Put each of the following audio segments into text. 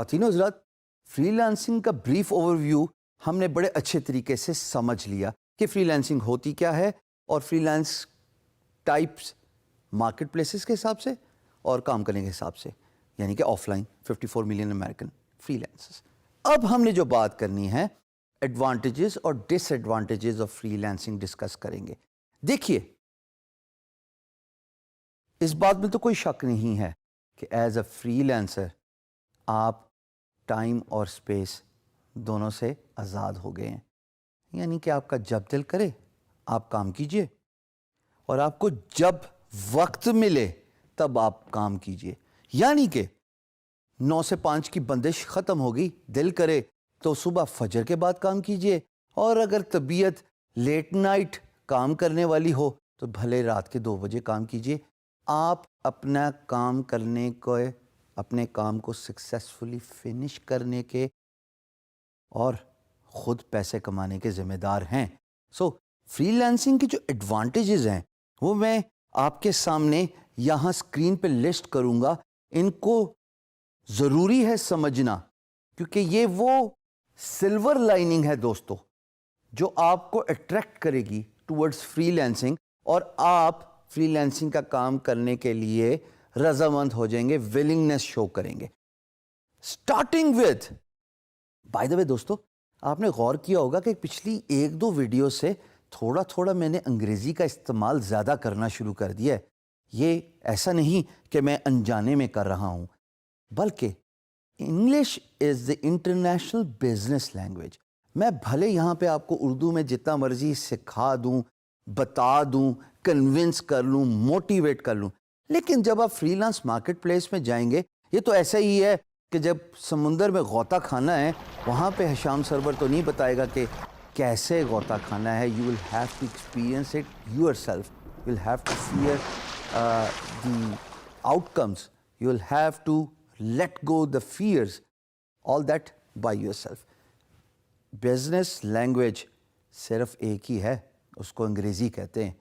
خواتین و حضرات، فری لانسنگ کا بریف اوور ویو ہم نے بڑے اچھے طریقے سے سمجھ لیا کہ فری لانسنگ ہوتی کیا ہے اور free lance types market places کے حساب سے اور کام کرنے کے حساب سے، یعنی کہ offline 54 million American freelancers. اب ہم نے جو بات کرنی ہے ایڈوانٹیجز اور disadvantages of freelancing discuss کریں گے۔ دیکھیے، اس بات میں تو کوئی شک نہیں ہے کہ ایز اے فری لانسر آپ ٹائم اور اسپیس دونوں سے آزاد ہو گئے ہیں، یعنی کہ آپ کا جب دل کرے آپ کام کیجئے اور آپ کو جب وقت ملے تب آپ کام کیجئے، یعنی کہ 9 سے 5 کی بندش ختم ہوگی، دل کرے تو صبح فجر کے بعد کام کیجئے، اور اگر طبیعت لیٹ نائٹ کام کرنے والی ہو تو بھلے رات کے 2 بجے کام کیجئے۔ آپ اپنا کام کرنے کو، اپنے کام کو سکسیسفلی فنش کرنے کے اور خود پیسے کمانے کے ذمہ دار ہیں۔ سو فری لانسنگ کی جو ایڈوانٹیجز ہیں وہ میں آپ کے سامنے یہاں اسکرین پہ لسٹ کروں گا۔ ان کو ضروری ہے سمجھنا، کیونکہ یہ وہ سلور لائننگ ہے دوستو جو آپ کو اٹریکٹ کرے گی ٹورڈز فری لانسنگ، اور آپ فری لانسنگ کا کام کرنے کے لیے رضامند ہو جائیں گے، ولنگنس شو کریں گے۔ اسٹارٹنگ ود، بائی دا وے دوستو، آپ نے غور کیا ہوگا کہ پچھلی 1-2 ویڈیو سے تھوڑا تھوڑا میں نے انگریزی کا استعمال زیادہ کرنا شروع کر دیا ہے۔ یہ ایسا نہیں کہ میں انجانے میں کر رہا ہوں، بلکہ English is the international business language. میں بھلے یہاں پہ آپ کو اردو میں جتنا مرضی سکھا دوں، بتا دوں، کنونس کر لوں، موٹیویٹ کر لوں، لیکن جب آپ فری لانس مارکیٹ پلیس میں جائیں گے، یہ تو ایسا ہی ہے کہ جب سمندر میں غوطہ کھانا ہے، وہاں پہ حشام سرور تو نہیں بتائے گا کہ کیسے غوطہ کھانا ہے۔ You will have to experience it yourself. You will have to fear the outcomes. You will have to let go the fears, all that by yourself. Business language صرف ایک ہی ہے، اس کو انگریزی کہتے ہیں۔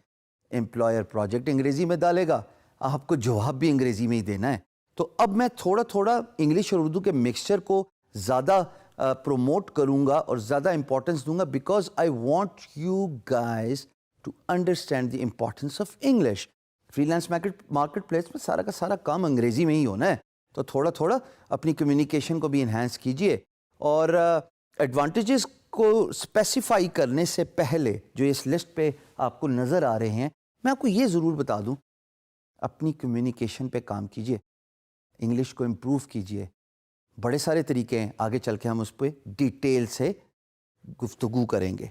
امپلائر پروجیکٹ انگریزی میں ڈالے گا، آپ کو جواب بھی انگریزی میں ہی دینا ہے۔ تو اب میں تھوڑا تھوڑا انگلش اور اردو کے مکسچر کو زیادہ پروموٹ کروں گا اور زیادہ امپورٹنس دوں گا، because I want you guys to understand the importance of English. Freelance marketplace میں سارا کا سارا کام انگریزی میں ہی ہونا ہے، تو تھوڑا تھوڑا اپنی کمیونیکیشن کو بھی انہینس کیجئے۔ اور ایڈوانٹیجز کو اسپیسیفائی کرنے سے پہلے جو اس لسٹ پہ آپ کو نظر آ رہے ہیں، میں آپ کو یہ ضرور بتا دوں، اپنی کمیونیکیشن پہ کام کیجئے، انگلش کو امپروو کیجئے۔ بڑے سارے طریقے ہیں، آگے چل کے ہم اس پہ ڈیٹیل سے گفتگو کریں گے۔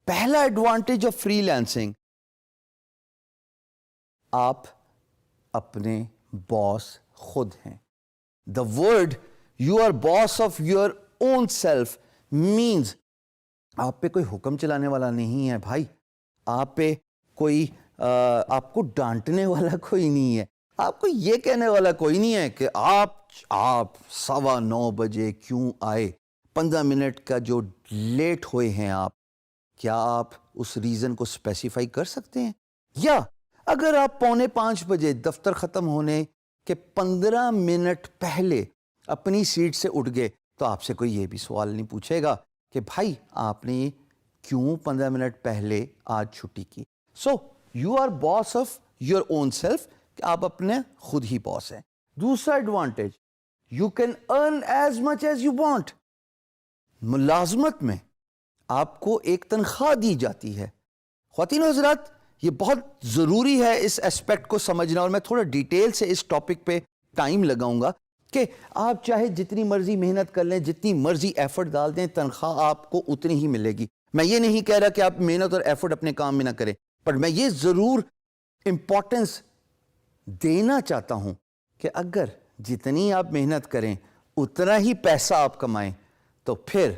پہلا ایڈوانٹیج آف فری لانسنگ، آپ اپنے باس خود ہیں۔ The word you are boss of your own self means آپ پہ کوئی حکم چلانے والا نہیں ہے بھائی، آپ پہ کوئی آپ کو ڈانٹنے والا کوئی نہیں ہے، آپ کو یہ کہنے والا کوئی نہیں ہے کہ آپ 9:15 بجے کیوں آئے، 15 منٹ کا جو لیٹ ہوئے ہیں آپ، کیا آپ اس ریزن کو اسپیسیفائی کر سکتے ہیں؟ یا اگر آپ 4:45 بجے دفتر ختم ہونے کے 15 منٹ پہلے اپنی سیٹ سے اٹھ گئے، تو آپ سے کوئی یہ بھی سوال نہیں پوچھے گا کہ بھائی آپ نے کیوں 15 منٹ پہلے آج چھٹی کی۔ So you are boss of your own self, کہ آپ اپنے خود ہی باس ہیں۔ دوسرا advantage, you can earn as much as you want. ملازمت میں آپ کو ایک تنخواہ دی جاتی ہے۔ خواتین و حضرات، یہ بہت ضروری ہے اس اسپیکٹ کو سمجھنا، اور میں تھوڑا ڈیٹیل سے اس ٹاپک پہ ٹائم لگاؤں گا کہ آپ چاہے جتنی مرضی محنت کر لیں، جتنی مرضی ایفرٹ ڈال دیں، تنخواہ آپ کو اتنی ہی ملے گی۔ میں یہ نہیں کہہ رہا کہ آپ محنت اور ایفرٹ اپنے کام میں نہ کریں، پر میں یہ ضرور امپورٹنس دینا چاہتا ہوں کہ اگر جتنی آپ محنت کریں اتنا ہی پیسہ آپ کمائیں تو پھر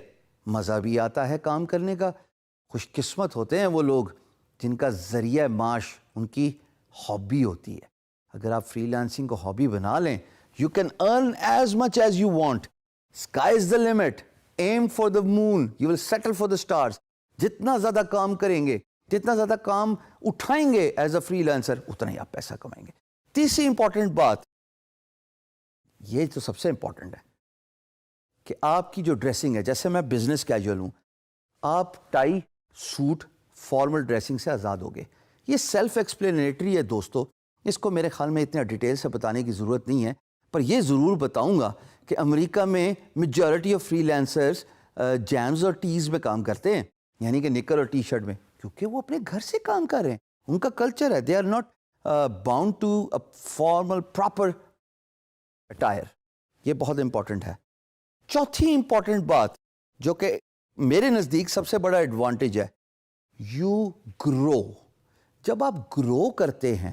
مزہ بھی آتا ہے کام کرنے کا۔ خوش قسمت ہوتے ہیں وہ لوگ جن کا ذریعہ معاش ان کی ہابی ہوتی ہے۔ اگر آپ فری لانسنگ کو ہابی بنا لیں، you can earn as much as you want. Sky is the limit. Aim for the moon. You will settle for the stars. جتنا زیادہ کام کریں گے، جتنا زیادہ کام اٹھائیں گے ایز اے فری لانسر، اتنا ہی آپ پیسہ کمائیں گے۔ تیسری امپورٹنٹ بات، یہ تو سب سے امپورٹنٹ ہے، کہ آپ کی جو ڈریسنگ ہے, جیسے میں بزنس کیجول ہوں, آپ ٹائی سوٹ فارمل ڈریسنگ سے آزاد ہو گئے. یہ سیلف ایکسپلینیٹری ہے دوستو, اس کو میرے خیال میں اتنا ڈیٹیل سے بتانے کی ضرورت نہیں ہے, پر یہ ضرور بتاؤں گا کہ امریکہ میں میجورٹی آف فری لینسرز جیمز اور ٹیز میں کام کرتے ہیں, یعنی کہ نکر اور ٹی شرٹ میں, کیونکہ وہ اپنے گھر سے کام کر رہے ہیں, ان کا کلچر ہے, they are not bound to formal proper attire. یہ بہت امپورٹنٹ ہے. چوتھی امپورٹنٹ بات جو کہ میرے نزدیک سب سے بڑا ایڈوانٹیج ہے, یو گرو. جب آپ گرو کرتے ہیں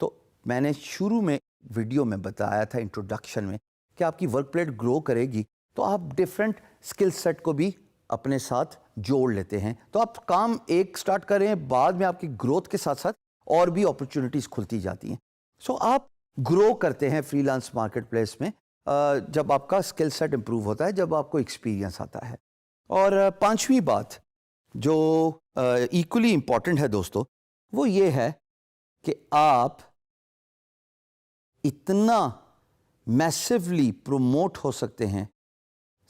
تو میں نے شروع میں ویڈیو میں بتایا تھا انٹروڈکشن میں کہ آپ کی ورک پلیٹ گرو کرے گی تو آپ ڈفرینٹ اسکل سیٹ کو بھی اپنے ساتھ جوڑ لیتے ہیں. تو آپ کام ایک سٹارٹ کر رہے ہیں, بعد میں آپ کی گروتھ کے ساتھ ساتھ اور بھی اپرچونٹیز کھلتی جاتی ہیں. سو آپ گرو کرتے ہیں فری لانس مارکیٹ پلیس میں جب آپ کا اسکل سیٹ امپروو ہوتا ہے, جب آپ کو ایکسپیرینس آتا ہے. اور پانچویں بات جو ایکولی امپورٹنٹ ہے دوستو, وہ یہ ہے کہ آپ اتنا میسیولی پروموٹ ہو سکتے ہیں,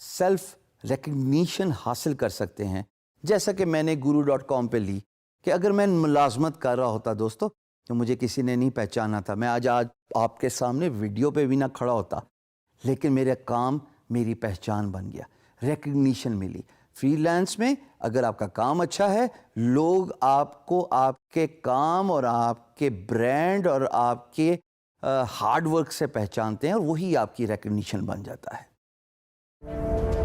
سیلف ریکگنیشن حاصل کر سکتے ہیں. جیسا کہ میں نے guru.com پہ لی کہ اگر میں ملازمت کر رہا ہوتا دوستو تو مجھے کسی نے نہیں پہچانا تھا, میں آج آپ کے سامنے ویڈیو پہ بھی نہ کھڑا ہوتا, لیکن میرا کام میری پہچان بن گیا, ریکگنیشن ملی. فری لانس میں اگر آپ کا کام اچھا ہے, لوگ آپ کو آپ کے کام اور آپ کے برانڈ اور آپ کے ہارڈ ورک سے پہچانتے ہیں, اور وہی آپ کی ریکگنیشن بن جاتا ہے.